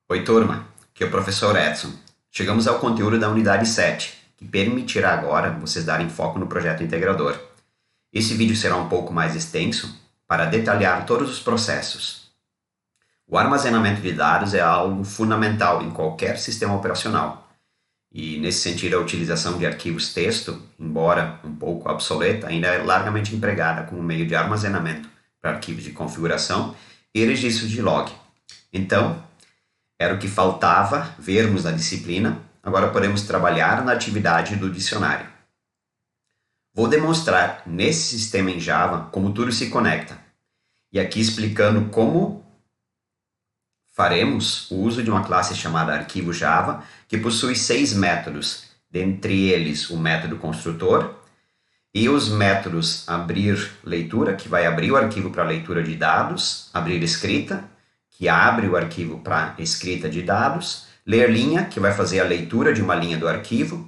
Oi, turma, aqui é o professor Edson. Chegamos ao conteúdo da unidade 7, que permitirá agora vocês darem foco no projeto integrador. Esse vídeo será um pouco mais extenso para detalhar todos os processos. O armazenamento de dados é algo fundamental em qualquer sistema operacional. E, nesse sentido, a utilização de arquivos texto, embora um pouco obsoleta, ainda é largamente empregada como meio de armazenamento para arquivos de configuração e registros de log. Então, era o que faltava vermos na disciplina, agora podemos trabalhar na atividade do dicionário. Vou demonstrar nesse sistema em Java como tudo se conecta, e aqui explicando como faremos o uso de uma classe chamada arquivo Java, que possui 6 métodos, dentre eles o método construtor, e os métodos abrir leitura, que vai abrir o arquivo para leitura de dados, abrir escrita, que abre o arquivo para escrita de dados, ler linha, que vai fazer a leitura de uma linha do arquivo,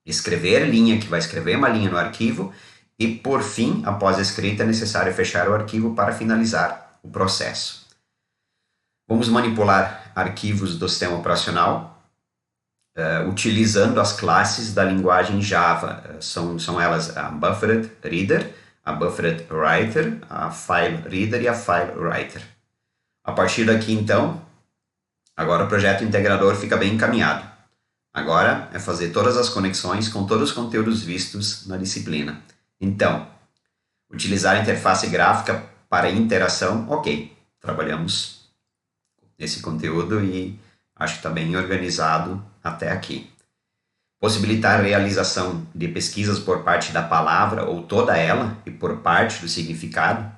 escrever linha, que vai escrever uma linha no arquivo, e por fim, após a escrita, é necessário fechar o arquivo para finalizar o processo. Vamos manipular arquivos do sistema operacional utilizando as classes da linguagem Java. São elas a Buffered Reader, a Buffered Writer, a File Reader e a File Writer. A partir daqui, então, agora o projeto integrador fica bem encaminhado. Agora é fazer todas as conexões com todos os conteúdos vistos na disciplina. Então, utilizar a interface gráfica para interação, ok. Trabalhamos nesse conteúdo e acho que está bem organizado até aqui. Possibilitar a realização de pesquisas por parte da palavra ou toda ela e por parte do significado.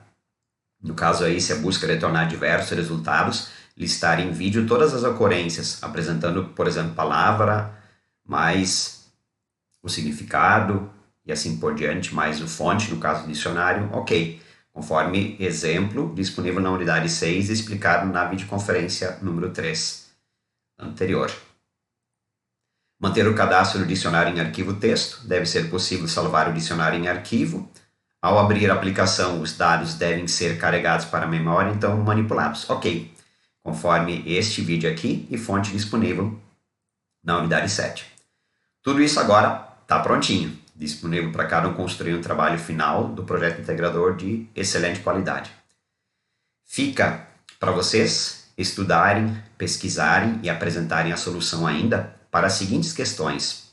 No caso aí, se a busca retornar diversos resultados, listar em vídeo todas as ocorrências, apresentando, por exemplo, palavra, mais o significado e assim por diante, mais o fonte, no caso do dicionário, ok. Conforme exemplo disponível na unidade 6 e explicado na videoconferência número 3 anterior. Manter o cadastro do dicionário em arquivo texto. Deve ser possível salvar o dicionário em arquivo. Ao abrir a aplicação, os dados devem ser carregados para a memória, então manipulados. Ok, conforme este vídeo aqui e fonte disponível na unidade 7. Tudo isso agora está prontinho, disponível para cada um construir um trabalho final do projeto integrador de excelente qualidade. Fica para vocês estudarem, pesquisarem e apresentarem a solução ainda para as seguintes questões.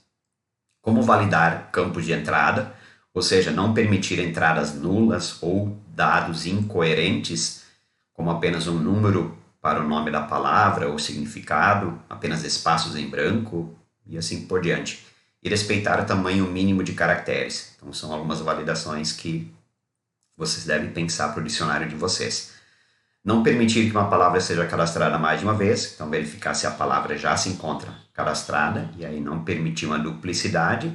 Como validar campos de entrada, ou seja, não permitir entradas nulas ou dados incoerentes, como apenas um número para o nome da palavra ou significado, apenas espaços em branco e assim por diante. E respeitar o tamanho mínimo de caracteres. Então, são algumas validações que vocês devem pensar para o dicionário de vocês. Não permitir que uma palavra seja cadastrada mais de uma vez, então verificar se a palavra já se encontra cadastrada, e aí não permitir uma duplicidade,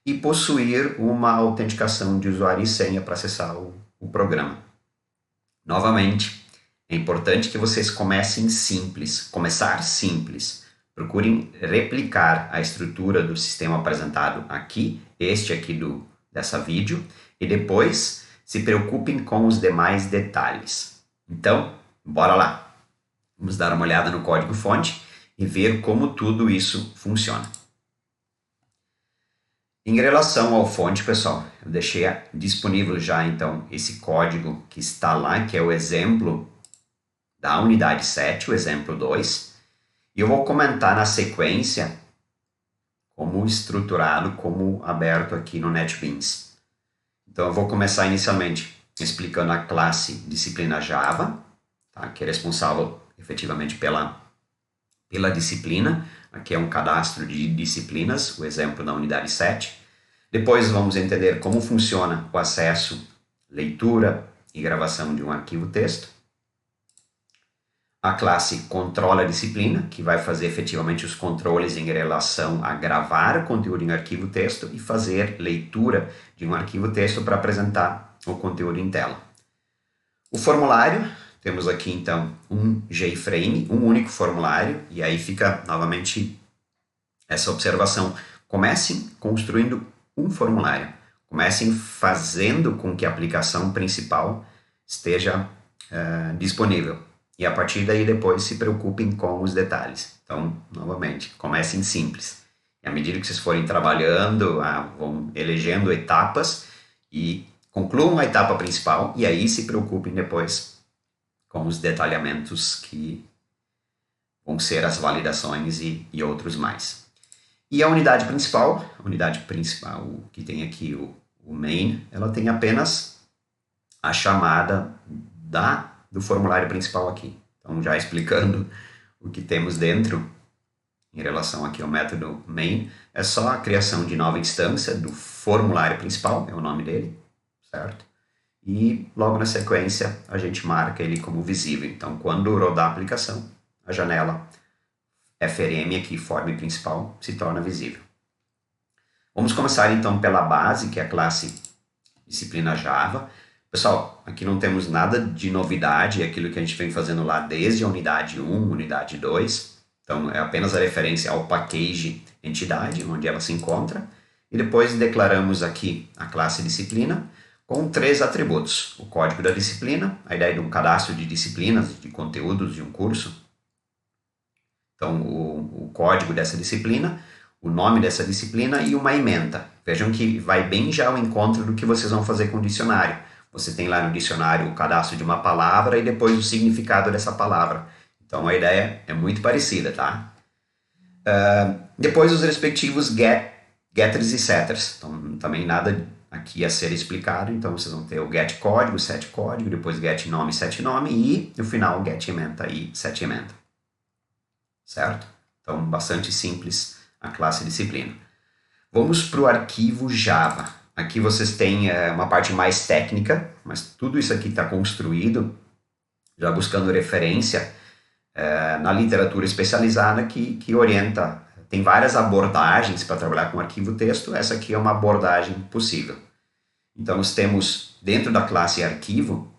e possuir uma autenticação de usuário e senha para acessar o programa. Novamente, é importante que vocês comecem simples, começar simples. Procurem replicar a estrutura do sistema apresentado aqui, este aqui dessa vídeo, e depois se preocupem com os demais detalhes. Então, bora lá! Vamos dar uma olhada no código-fonte e ver como tudo isso funciona. Em relação ao fonte, pessoal, eu deixei disponível já, então, esse código que está lá, que é o exemplo da unidade 7, o exemplo 2, e eu vou comentar na sequência como estruturado, como aberto aqui no NetBeans. Então, eu vou começar inicialmente explicando a classe disciplina Java, tá? Que é responsável efetivamente pela disciplina. Aqui é um cadastro de disciplinas, o exemplo da unidade 7. Depois vamos entender como funciona o acesso, leitura e gravação de um arquivo texto. A classe controla a disciplina, que vai fazer efetivamente os controles em relação a gravar o conteúdo em arquivo texto e fazer leitura de um arquivo texto para apresentar o conteúdo em tela. O formulário, temos aqui então um JFrame, um único formulário, e aí fica novamente essa observação. Comecem construindo um formulário, comecem fazendo com que a aplicação principal esteja disponível. E a partir daí depois se preocupem com os detalhes. Então, novamente, comecem simples. E à medida que vocês forem trabalhando, vão elegendo etapas e concluam a etapa principal e aí se preocupem depois com os detalhamentos que vão ser as validações e outros mais. E a unidade principal que tem aqui o main, ela tem apenas a chamada do formulário principal aqui. Então, já explicando o que temos dentro em relação aqui ao método main, é só a criação de nova instância do formulário principal, é o nome dele, certo? E logo na sequência a gente marca ele como visível. Então, quando rodar a aplicação, a janela FRM aqui, form principal, se torna visível. Vamos começar então pela base, que é a classe disciplina Java. Pessoal, aqui não temos nada de novidade, é aquilo que a gente vem fazendo lá desde a unidade 1, unidade 2. Então, é apenas a referência ao package entidade, onde ela se encontra. E depois declaramos aqui a classe disciplina com 3 atributos. O código da disciplina, a ideia de um cadastro de disciplinas, de conteúdos de um curso. Então, o código dessa disciplina, o nome dessa disciplina e uma ementa. Vejam que vai bem já ao encontro do que vocês vão fazer com o dicionário. Você tem lá no dicionário o cadastro de uma palavra e depois o significado dessa palavra. Então, a ideia é muito parecida, tá? Depois, os respectivos getters e setters. Então, também nada aqui a ser explicado. Então, vocês vão ter o get código, set código, depois get nome, set nome e, no final, get ementa e set ementa. Certo? Então, bastante simples a classe disciplina. Vamos para o arquivo Java. Aqui vocês têm uma parte mais técnica, mas tudo isso aqui está construído, já buscando referência na literatura especializada que orienta. Tem várias abordagens para trabalhar com arquivo texto, essa aqui é uma abordagem possível. Então, nós temos, dentro da classe arquivo,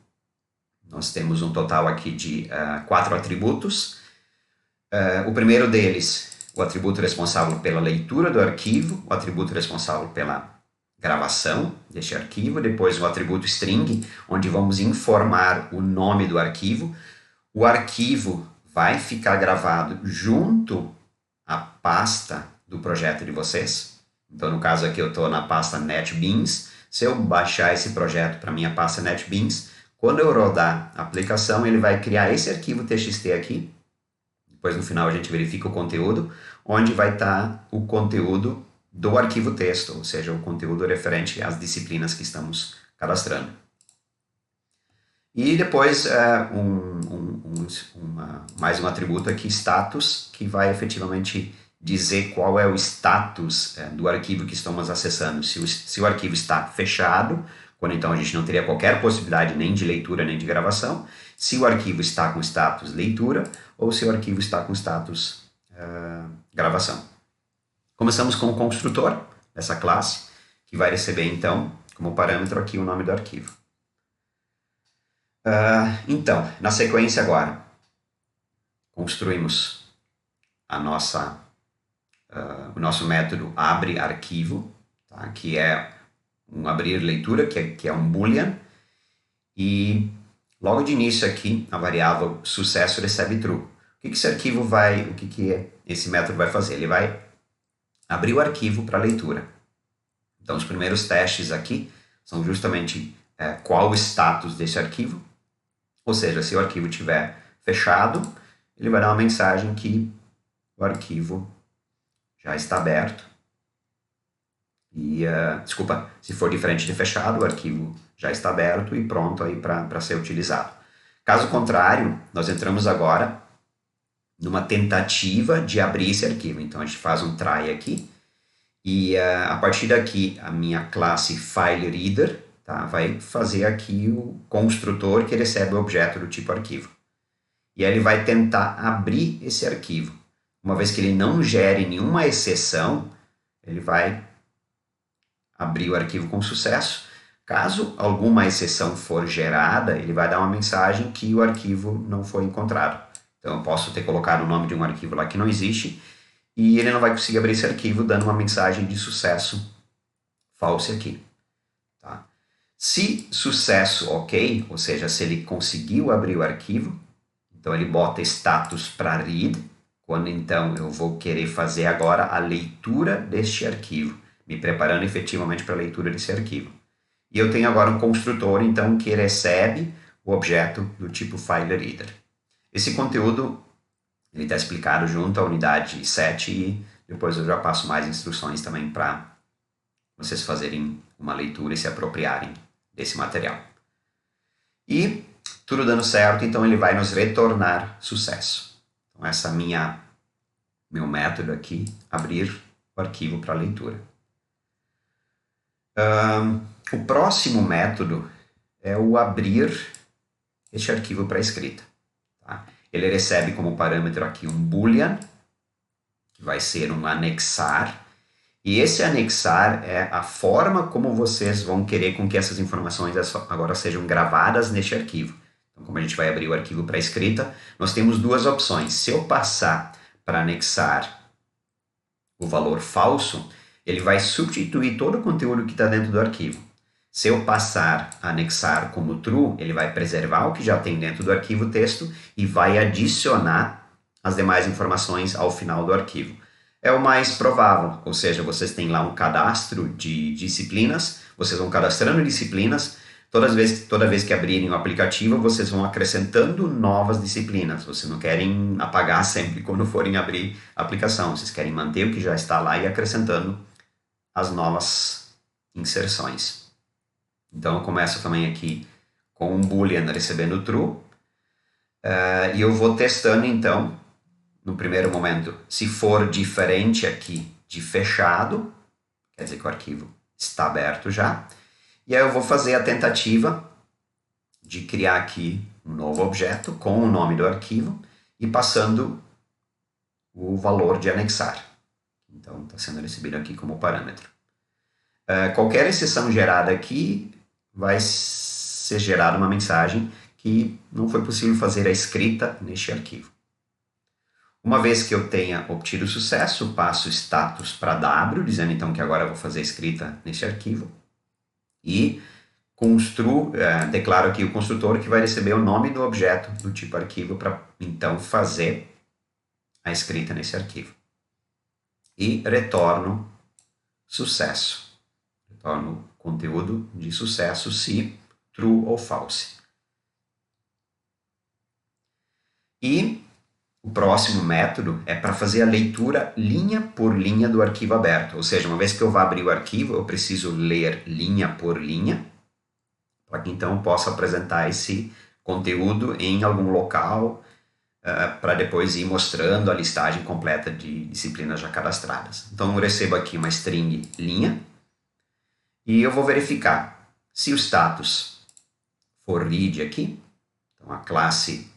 nós temos um total aqui de 4 atributos. O primeiro deles, o atributo responsável pela leitura do arquivo, o atributo responsável pela gravação deste arquivo, depois o atributo string, onde vamos informar o nome do arquivo. O arquivo vai ficar gravado junto à pasta do projeto de vocês. Então, no caso aqui, eu estou na pasta NetBeans. Se eu baixar esse projeto para minha pasta NetBeans, quando eu rodar a aplicação, ele vai criar esse arquivo TXT aqui. Depois, no final, a gente verifica o conteúdo, onde vai estar o conteúdo do arquivo texto, ou seja, o conteúdo referente às disciplinas que estamos cadastrando. E depois, mais um atributo aqui, status, que vai efetivamente dizer qual é o status do arquivo que estamos acessando. Se o arquivo está fechado, quando então a gente não teria qualquer possibilidade nem de leitura nem de gravação, se o arquivo está com status leitura ou se o arquivo está com status gravação. Começamos com o construtor dessa classe, que vai receber então como parâmetro aqui o nome do arquivo. Então, na sequência agora, construímos o nosso método abreArquivo, tá? Que é um abrir leitura, que é um boolean, e logo de início aqui, a variável sucesso recebe true. O que esse arquivo vai, esse método vai fazer? Ele vai abrir o arquivo para leitura. Então, os primeiros testes aqui são justamente qual o status desse arquivo, ou seja, se o arquivo estiver fechado, ele vai dar uma mensagem que o arquivo já está aberto. E, se for diferente de fechado, o arquivo já está aberto e pronto aí para ser utilizado. Caso contrário, nós entramos agora numa tentativa de abrir esse arquivo. Então, a gente faz um try aqui e a partir daqui a minha classe FileReader vai fazer aqui o construtor que recebe o objeto do tipo arquivo. E aí ele vai tentar abrir esse arquivo. Uma vez que ele não gere nenhuma exceção, ele vai abrir o arquivo com sucesso. Caso alguma exceção for gerada, ele vai dar uma mensagem que o arquivo não foi encontrado. Então eu posso ter colocado o nome de um arquivo lá que não existe e ele não vai conseguir abrir esse arquivo dando uma mensagem de sucesso false aqui. Tá? Se sucesso ok, ou seja, se ele conseguiu abrir o arquivo, Então ele bota status para read, quando então eu vou querer fazer agora a leitura deste arquivo, me preparando efetivamente para a leitura desse arquivo. E eu tenho agora um construtor, então, que recebe o objeto do tipo FileReader. Esse conteúdo ele está explicado junto à unidade 7 e depois eu já passo mais instruções também para vocês fazerem uma leitura e se apropriarem desse material. E tudo dando certo, então ele vai nos retornar sucesso. Então essa meu método aqui, abrir o arquivo para leitura. O próximo método é o abrir este arquivo para escrita. Tá? Ele recebe como parâmetro aqui um boolean, que vai ser um anexar, e esse anexar é a forma como vocês vão querer com que essas informações agora sejam gravadas neste arquivo. Então, como a gente vai abrir o arquivo para escrita, nós temos duas opções. Se eu passar para anexar o valor falso, ele vai substituir todo o conteúdo que está dentro do arquivo. Se eu passar a anexar como true, ele vai preservar o que já tem dentro do arquivo texto e vai adicionar as demais informações ao final do arquivo. É o mais provável, ou seja, vocês têm lá um cadastro de disciplinas, vocês vão cadastrando disciplinas, toda vez que abrirem o aplicativo, vocês vão acrescentando novas disciplinas. Vocês não querem apagar sempre quando forem abrir a aplicação, vocês querem manter o que já está lá e acrescentando as novas inserções. Então eu começo também aqui com um boolean recebendo true, e eu vou testando então, no primeiro momento, se for diferente aqui de fechado, quer dizer que o arquivo está aberto já, e aí eu vou fazer a tentativa de criar aqui um novo objeto com o nome do arquivo e passando o valor de anexar. Então está sendo recebido aqui como parâmetro. Qualquer exceção gerada aqui vai ser gerada uma mensagem que não foi possível fazer a escrita neste arquivo. Uma vez que eu tenha obtido sucesso, passo status para W, dizendo então que agora eu vou fazer a escrita neste arquivo. E declaro aqui o construtor que vai receber o nome do objeto do tipo arquivo para então fazer a escrita nesse arquivo. E retorno sucesso. Retorno conteúdo de sucesso se true ou false. E o próximo método é para fazer a leitura linha por linha do arquivo aberto. Ou seja, uma vez que eu vá abrir o arquivo, eu preciso ler linha por linha, para que então eu possa apresentar esse conteúdo em algum local, para depois ir mostrando a listagem completa de disciplinas já cadastradas. Então eu recebo aqui uma string linha, e eu vou verificar se o status for read aqui, então a classe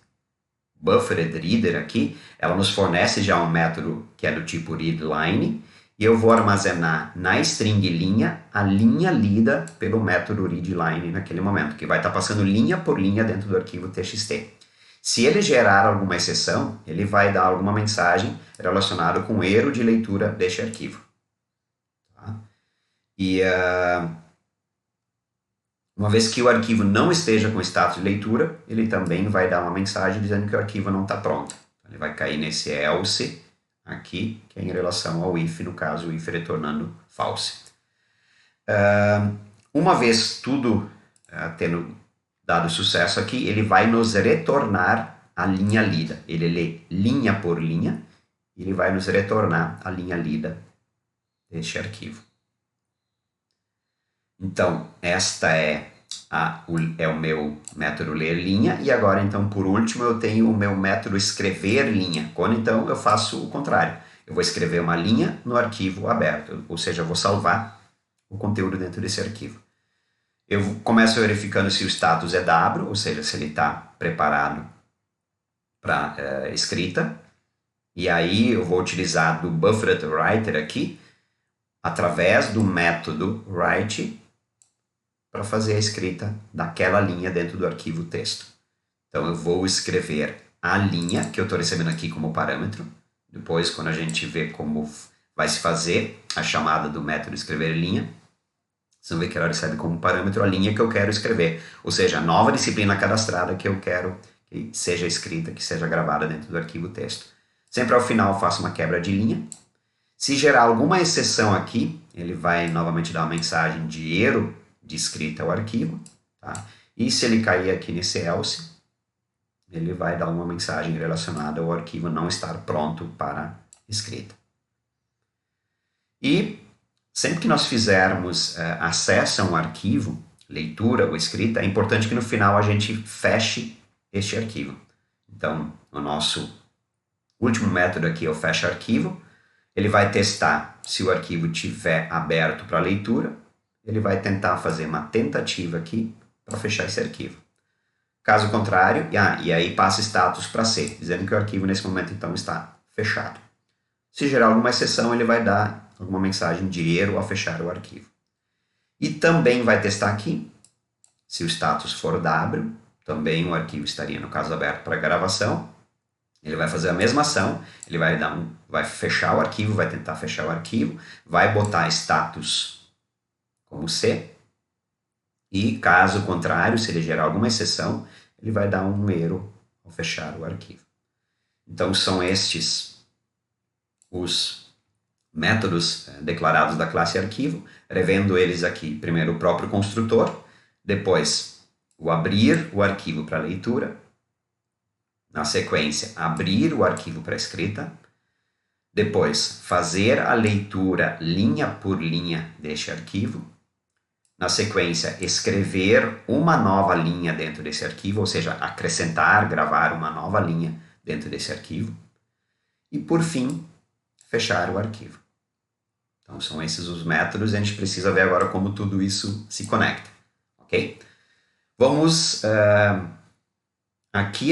BufferedReader aqui, ela nos fornece já um método que é do tipo readLine, e eu vou armazenar na string linha a linha lida pelo método readLine naquele momento, que vai estar passando linha por linha dentro do arquivo txt. Se ele gerar alguma exceção, ele vai dar alguma mensagem relacionada com o erro de leitura deste arquivo. Tá? E uma vez que o arquivo não esteja com status de leitura, ele também vai dar uma mensagem dizendo que o arquivo não está pronto. Ele vai cair nesse else aqui, que é em relação ao if, no caso o if retornando false. Uma vez tudo tendo dado sucesso aqui, ele vai nos retornar a linha lida. Ele lê linha por linha, e ele vai nos retornar a linha lida deste arquivo. Então, esta é o meu método ler linha, e agora, então, por último, eu tenho o meu método escrever linha. Quando, então, eu faço o contrário. Eu vou escrever uma linha no arquivo aberto, ou seja, eu vou salvar o conteúdo dentro desse arquivo. Eu começo verificando se o status é W, ou seja, se ele está preparado para escrita, e aí eu vou utilizar do BufferedWriter aqui, através do método write, para fazer a escrita daquela linha dentro do arquivo texto. Então eu vou escrever a linha que eu estou recebendo aqui como parâmetro. Depois, quando a gente vê como vai se fazer a chamada do método escrever linha, vocês vão ver que ela recebe como parâmetro a linha que eu quero escrever. Ou seja, a nova disciplina cadastrada que eu quero que que seja escrita, que seja gravada dentro do arquivo texto. Sempre ao final eu faço uma quebra de linha. Se gerar alguma exceção aqui, ele vai novamente dar uma mensagem de erro de escrita ao arquivo. Tá? E se ele cair aqui nesse else, ele vai dar uma mensagem relacionada ao arquivo não estar pronto para escrita. E sempre que nós fizermos acesso a um arquivo, leitura ou escrita, é importante que no final a gente feche este arquivo. Então, o nosso último método aqui é o fecha arquivo. Ele vai testar se o arquivo estiver aberto para leitura. Ele vai tentar fazer uma tentativa aqui para fechar esse arquivo. Caso contrário, e aí passa status para C, dizendo que o arquivo nesse momento então está fechado. Se gerar alguma exceção, ele vai dar alguma mensagem de erro ao fechar o arquivo. E também vai testar aqui, se o status for W, também o arquivo estaria, no caso, aberto para gravação. Ele vai fazer a mesma ação, ele vai fechar o arquivo, vai tentar fechar o arquivo, vai botar status como C, e caso contrário, se ele gerar alguma exceção, ele vai dar um erro ao fechar o arquivo. Então são estes os métodos declarados da classe arquivo, revendo eles aqui, primeiro o próprio construtor, depois o abrir o arquivo para leitura, na sequência abrir o arquivo para escrita, depois fazer a leitura linha por linha deste arquivo, na sequência escrever uma nova linha dentro desse arquivo, ou seja, acrescentar, gravar uma nova linha dentro desse arquivo, e por fim fechar o arquivo. Então são esses os métodos e a gente precisa ver agora como tudo isso se conecta, ok? Vamos aqui,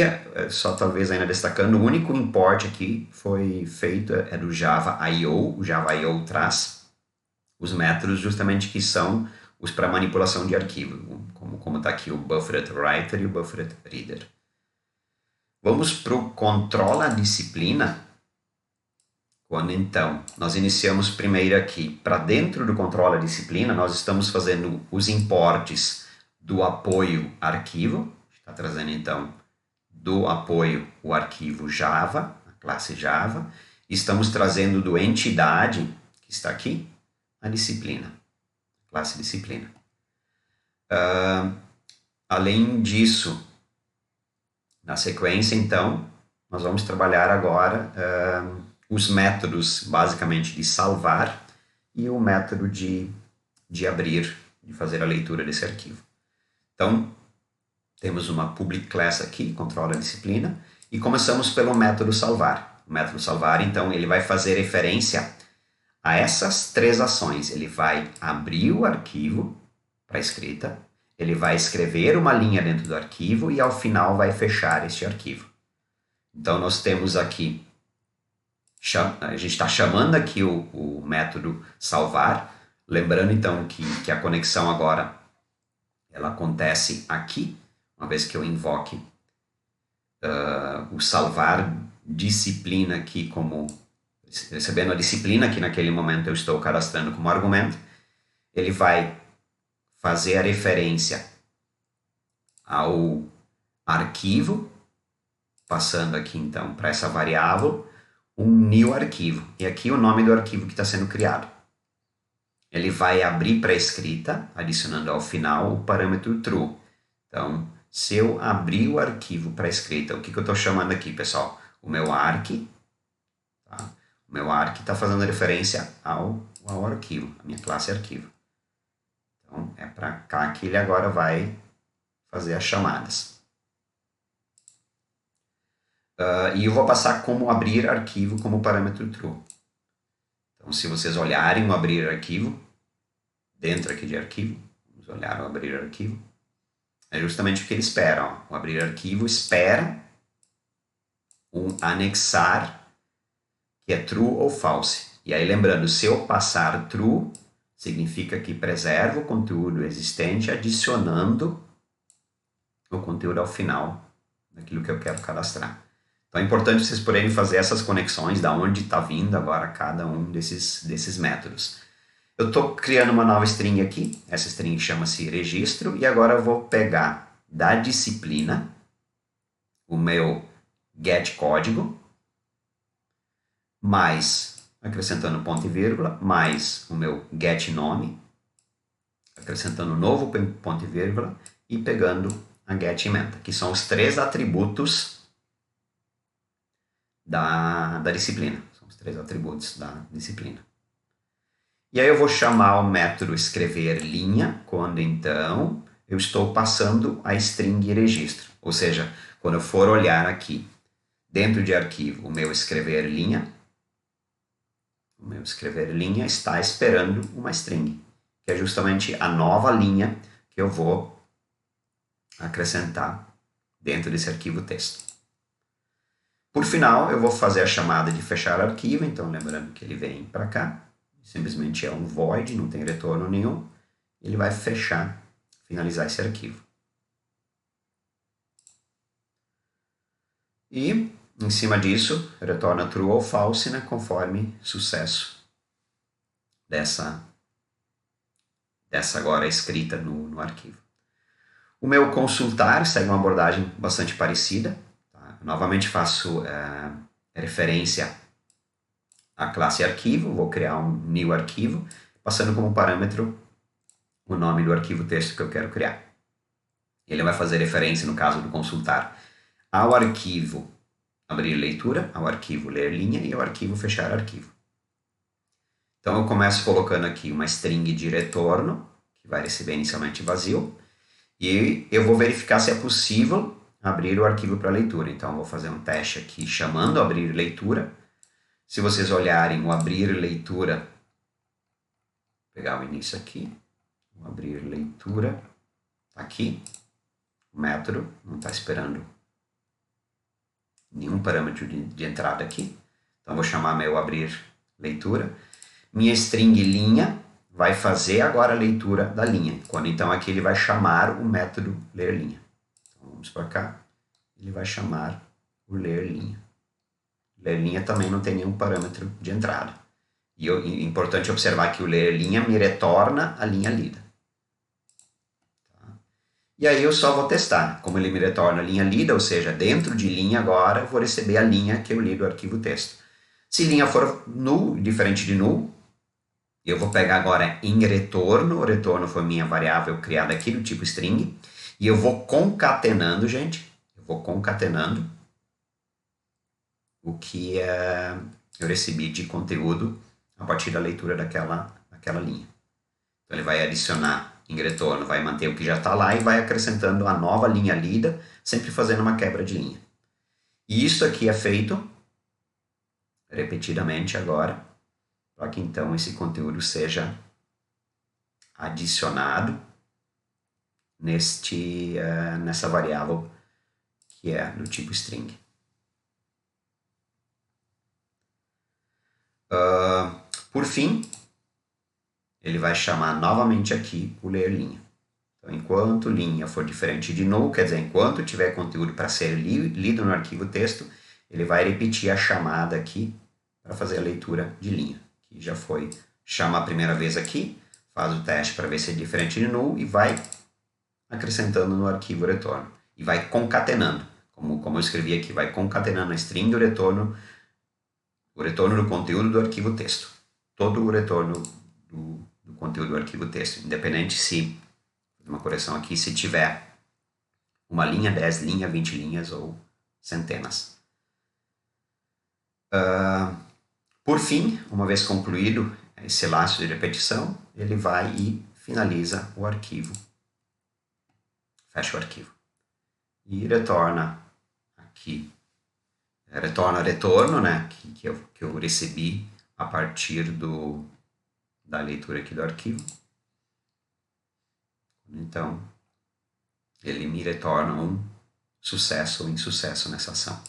só talvez ainda destacando, o único import aqui foi feito é do Java I/O. O Java I/O traz os métodos justamente que são os para manipulação de arquivo, como está aqui o Buffered Writer e o Buffered Reader. Vamos para o Controla Disciplina. Quando então nós iniciamos primeiro aqui, para dentro do Controla Disciplina, nós estamos fazendo os importes do apoio arquivo. Está trazendo então do apoio o arquivo Java, a classe Java. Estamos trazendo do entidade, que está aqui, a disciplina, classe disciplina. Além disso, na sequência, então, nós vamos trabalhar agora os métodos, basicamente, de salvar e o método de abrir, de fazer a leitura desse arquivo. Então, temos uma public class aqui, controla a disciplina, e começamos pelo método salvar. O método salvar, então, ele vai fazer referência a essas três ações. Ele vai abrir o arquivo para escrita, ele vai escrever uma linha dentro do arquivo e, ao final, vai fechar este arquivo. Então, nós temos aqui, a gente está chamando aqui o método salvar, lembrando, então, que a conexão agora ela acontece aqui, uma vez que eu invoque o salvar disciplina aqui como, recebendo a disciplina que naquele momento eu estou cadastrando como argumento, ele vai fazer a referência ao arquivo, passando aqui então para essa variável, um new arquivo. E aqui o nome do arquivo que está sendo criado. Ele vai abrir para escrita, adicionando ao final o parâmetro true. Então, se eu abrir o arquivo para escrita, o que eu estou chamando aqui, pessoal? O meu arc, tá? O meu arc está fazendo referência ao arquivo, a minha classe arquivo. Então, é para cá que ele agora vai fazer as chamadas. E eu vou passar como abrir arquivo como parâmetro true. Então, se vocês olharem o abrir arquivo, dentro aqui de arquivo, vamos olhar o abrir arquivo, é justamente o que ele espera. Ó. O abrir arquivo espera um anexar que é true ou false. E aí, lembrando, se eu passar true, significa que preserva o conteúdo existente, adicionando o conteúdo ao final daquilo que eu quero cadastrar. Então é importante vocês poderem fazer essas conexões, da onde está vindo agora cada um desses métodos. Eu estou criando uma nova string aqui, essa string chama-se registro, e agora eu vou pegar da disciplina o meu get código, mais, acrescentando ponto e vírgula, mais o meu get nome, acrescentando um novo ponto e vírgula, e pegando a get emenda, que são os 3 atributos da disciplina. São os 3 atributos da disciplina. E aí eu vou chamar o método escrever linha, quando então eu estou passando a string registro. Ou seja, quando eu for olhar aqui dentro de arquivo o meu escrever linha está esperando uma string, que é justamente a nova linha que eu vou acrescentar dentro desse arquivo texto. Por final, eu vou fazer a chamada de fechar arquivo, então lembrando que ele vem para cá, simplesmente é um void, não tem retorno nenhum, ele vai fechar, finalizar esse arquivo. E, em cima disso, retorna true ou false, né, conforme sucesso dessa agora escrita no arquivo. O meu consultar segue uma abordagem bastante parecida. Tá? Novamente faço referência à classe arquivo, vou criar um new arquivo, passando como parâmetro o nome do arquivo texto que eu quero criar. Ele vai fazer referência, no caso do consultar, ao arquivo abrir leitura, ao arquivo ler linha e ao arquivo fechar arquivo. Então eu começo colocando aqui uma string de retorno, que vai receber inicialmente vazio, e eu vou verificar se é possível abrir o arquivo para leitura. Então eu vou fazer um teste aqui chamando abrir leitura. Se vocês olharem o abrir leitura, vou pegar o início aqui, o abrir leitura, aqui, o método não está esperando nenhum parâmetro de entrada aqui. Então vou chamar meu abrir leitura. Minha string linha vai fazer agora a leitura da linha. Quando então aqui ele vai chamar o método ler linha. Então vamos para cá. Ele vai chamar o ler linha. Ler linha também não tem nenhum parâmetro de entrada. E é importante observar que o ler linha me retorna a linha lida. Tá? E aí eu só vou testar. Como ele me retorna a linha lida, ou seja, dentro de linha agora eu vou receber a linha que eu li do arquivo texto. Se linha for null, diferente de null, eu vou pegar agora em retorno, o retorno foi minha variável criada aqui do tipo string, e eu vou concatenando, gente, o que eu recebi de conteúdo a partir da leitura daquela linha. Então ele vai adicionar em retorno, vai manter o que já está lá e vai acrescentando a nova linha lida, sempre fazendo uma quebra de linha. E isso aqui é feito repetidamente agora, para que então esse conteúdo seja adicionado nessa variável que é do tipo string. Por fim, ele vai chamar novamente aqui o ler linha. Então, enquanto linha for diferente de null, quer dizer, enquanto tiver conteúdo para ser lido no arquivo texto, ele vai repetir a chamada aqui para fazer a leitura de linha. Que já foi, chama a primeira vez aqui, faz o teste para ver se é diferente de null e vai acrescentando no arquivo retorno. E vai concatenando, como eu escrevi aqui, vai concatenando a string do retorno, o retorno do conteúdo do arquivo texto. Todo o retorno do conteúdo do arquivo texto, independente se, uma correção aqui, se tiver uma linha, 10 linhas, 20 linhas ou centenas. Por fim, uma vez concluído esse laço de repetição, ele vai e finaliza o arquivo, fecha o arquivo e retorna aqui, retorna retorno, né, que eu recebi a partir da leitura aqui do arquivo. Então, ele me retorna um sucesso ou insucesso nessa ação.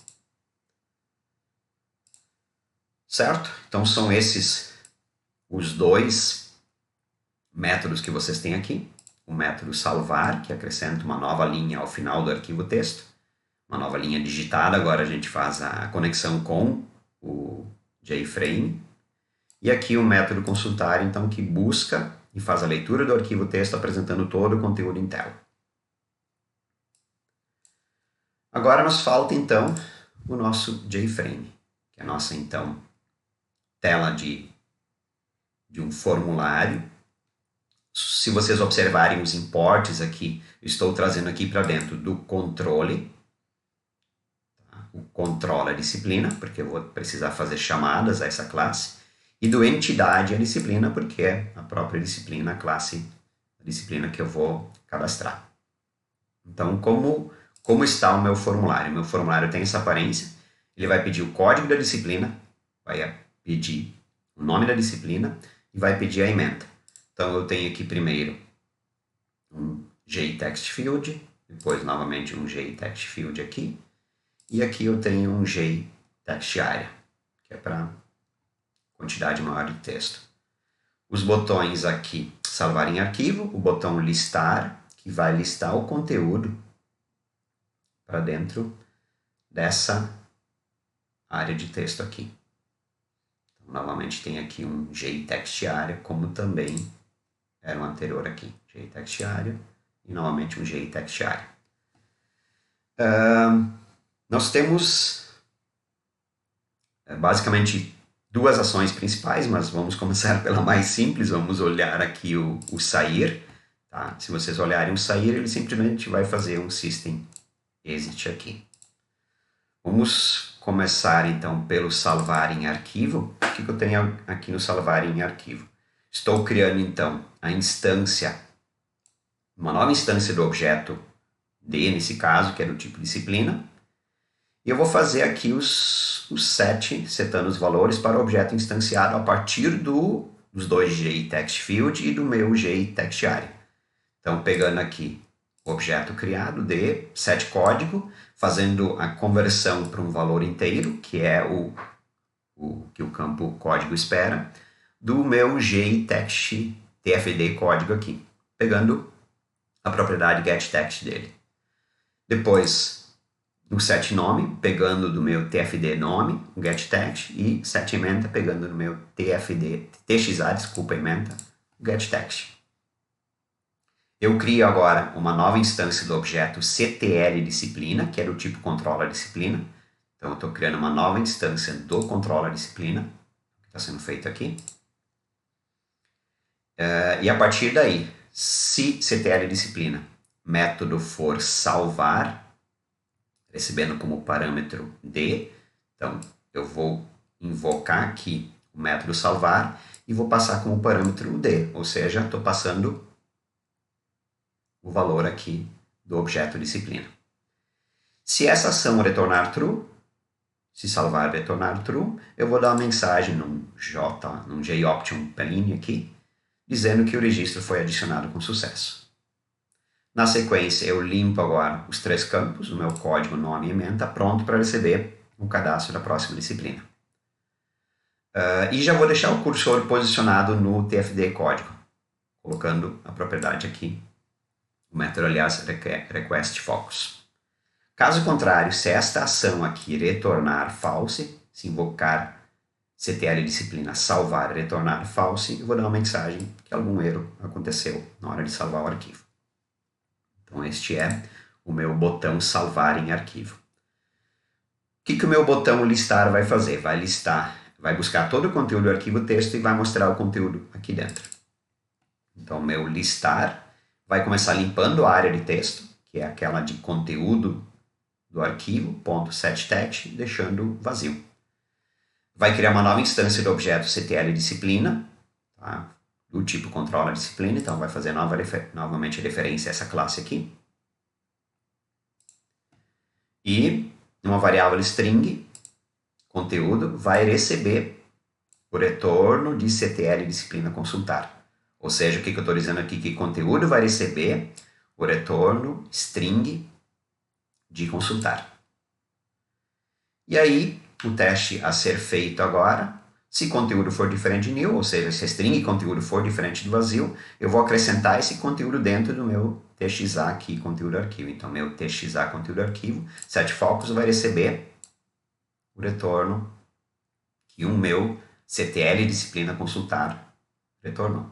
Certo? Então são esses os dois métodos que vocês têm aqui. O método salvar, que acrescenta uma nova linha ao final do arquivo texto. Uma nova linha digitada, agora a gente faz a conexão com o JFrame. E aqui o método consultar, então, que busca e faz a leitura do arquivo texto apresentando todo o conteúdo em tela. Agora nos falta, então, o nosso JFrame, que é a nossa, então, tela de um formulário. Se vocês observarem os imports aqui, eu estou trazendo aqui para dentro do controle, tá? O controla a disciplina, porque eu vou precisar fazer chamadas a essa classe, e do entidade a disciplina, porque é a própria disciplina, a classe, a disciplina que eu vou cadastrar. Então, como está o meu formulário? O meu formulário tem essa aparência, ele vai pedir o código da disciplina, vai pedir o nome da disciplina e vai pedir a ementa. Então, eu tenho aqui primeiro um JTextField, depois novamente um JTextField aqui, e aqui eu tenho um JTextArea, que é para quantidade maior de texto. Os botões aqui, salvar em arquivo, o botão listar, que vai listar o conteúdo para dentro dessa área de texto aqui. Então, novamente tem aqui um JTextArea, como também era o anterior aqui, JTextArea, e novamente um JTextArea. Nós temos basicamente duas ações principais, mas vamos começar pela mais simples. Vamos olhar aqui o sair. Tá? Se vocês olharem o sair, ele simplesmente vai fazer um system exit aqui. Vamos começar então pelo salvar em arquivo. O que eu tenho aqui no salvar em arquivo? Estou criando então a instância, uma nova instância do objeto D, nesse caso, que é do tipo disciplina. E eu vou fazer aqui os setando os valores para o objeto instanciado a partir dos dois JTextField e do meu JTextArea. Então, pegando aqui o objeto criado de set código, fazendo a conversão para um valor inteiro, que é o que o campo código espera, do meu JTextTFD código aqui, pegando a propriedade getText dele. Depois, no set nome, pegando do meu TFD nome, o getText, e set ementa, pegando do meu ementa, o getText. Eu crio agora uma nova instância do objeto CTL disciplina, que é do tipo controla disciplina. Então, eu estou criando uma nova instância do controla disciplina, que está sendo feito aqui. E a partir daí, se CTL disciplina método for salvar, recebendo como parâmetro D, então eu vou invocar aqui o método salvar e vou passar como parâmetro D, ou seja, estou passando o valor aqui do objeto disciplina. Se essa ação retornar true, se salvar e retornar true, eu vou dar uma mensagem num JOption PLIN aqui, dizendo que o registro foi adicionado com sucesso. Na sequência, eu limpo agora os três campos, o meu código, nome e ementa, pronto para receber o cadastro da próxima disciplina. E já vou deixar o cursor posicionado no TFD código, colocando a propriedade aqui, o método, aliás, requestFocus. Caso contrário, se esta ação aqui retornar false, se invocar CTL disciplina salvar e retornar false, eu vou dar uma mensagem que algum erro aconteceu na hora de salvar o arquivo. Então, este é o meu botão salvar em arquivo. O que o meu botão listar vai fazer? Vai buscar todo o conteúdo do arquivo texto e vai mostrar o conteúdo aqui dentro. Então, o meu listar vai começar limpando a área de texto, que é aquela de conteúdo do arquivo, .setText, deixando vazio. Vai criar uma nova instância do objeto CTL disciplina, tá? Do tipo controla disciplina, então vai fazer novamente referência a essa classe aqui. E uma variável string, conteúdo, vai receber o retorno de CTL disciplina consultar. Ou seja, o que eu estou dizendo aqui? Que conteúdo vai receber o retorno string de consultar. E aí, o teste a ser feito agora, se conteúdo for diferente de new, ou seja, se a string conteúdo for diferente do vazio, eu vou acrescentar esse conteúdo dentro do meu txa aqui, conteúdo arquivo. Então, meu txa conteúdo arquivo, setFocus vai receber o retorno que o meu CTL disciplina consultar retornou.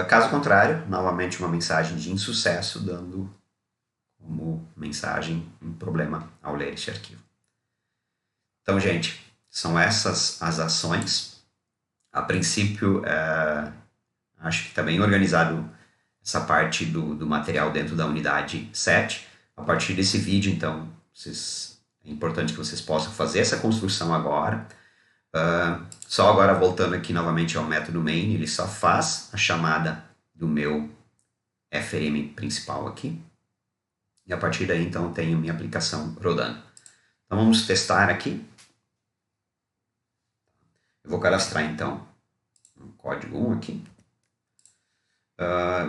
Caso contrário, novamente uma mensagem de insucesso, dando como mensagem, um problema ao ler este arquivo. Então, gente, são essas as ações. A princípio, acho que está bem organizado essa parte do material dentro da unidade 7. A partir desse vídeo, então, é importante que vocês possam fazer essa construção agora. Só agora voltando aqui novamente ao método main, ele só faz a chamada do meu FRM principal aqui. E a partir daí, então, eu tenho minha aplicação rodando. Então, vamos testar aqui. Eu vou cadastrar, então, um código 1 aqui.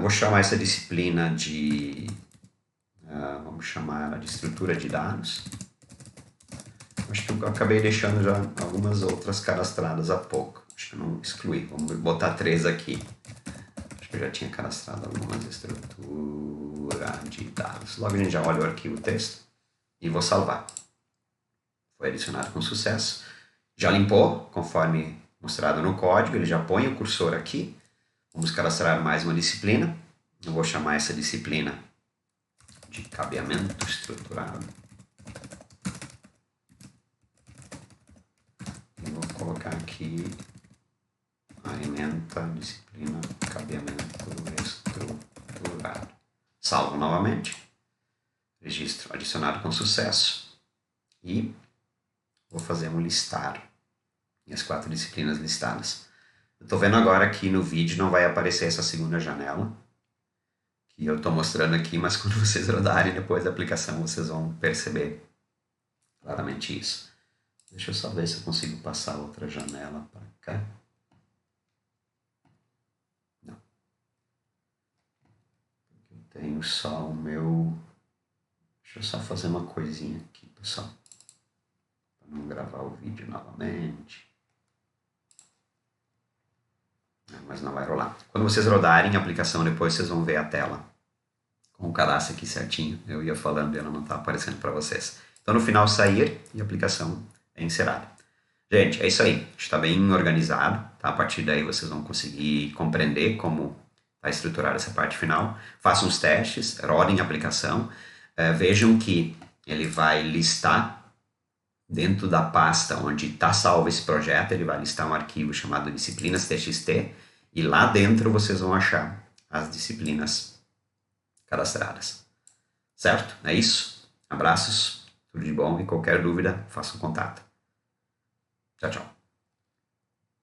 Vou chamar essa disciplina de... vamos chamar ela de estrutura de dados. Acho que eu acabei deixando já algumas outras cadastradas há pouco. Acho que eu não excluí. Vamos botar 3 aqui. Acho que eu já tinha cadastrado algumas estrutura de dados. Logo a gente já olha o arquivo texto e vou salvar. Foi adicionado com sucesso. Já limpou, conforme mostrado no código. Ele já põe o cursor aqui. Vamos cadastrar mais uma disciplina. Eu vou chamar essa disciplina de cabeamento estruturado. E vou colocar aqui alimenta disciplina cabeamento estruturado. Salvo novamente. Registro adicionado com sucesso. E vou fazer um listar. E as 4 disciplinas listadas. Eu estou vendo agora que no vídeo não vai aparecer essa segunda janela. Que eu estou mostrando aqui, mas quando vocês rodarem depois da aplicação, vocês vão perceber claramente isso. Deixa eu só ver se eu consigo passar outra janela para cá. Não. Eu tenho só o meu... Deixa eu só fazer uma coisinha aqui, pessoal. Para não gravar o vídeo novamente. Mas não vai rolar. Quando vocês rodarem a aplicação, depois vocês vão ver a tela com o cadastro aqui certinho. Eu ia falando e ela não está aparecendo para vocês. Então, no final, sair e a aplicação é encerrada. Gente, é isso aí. Está bem organizado. Tá? A partir daí, vocês vão conseguir compreender como está estruturada essa parte final. Façam os testes, rodem a aplicação. Vejam que ele vai listar dentro da pasta onde está salvo esse projeto, ele vai listar um arquivo chamado disciplinas.txt e lá dentro vocês vão achar as disciplinas cadastradas. Certo? É isso. Abraços, tudo de bom e qualquer dúvida, façam contato. Tchau, tchau.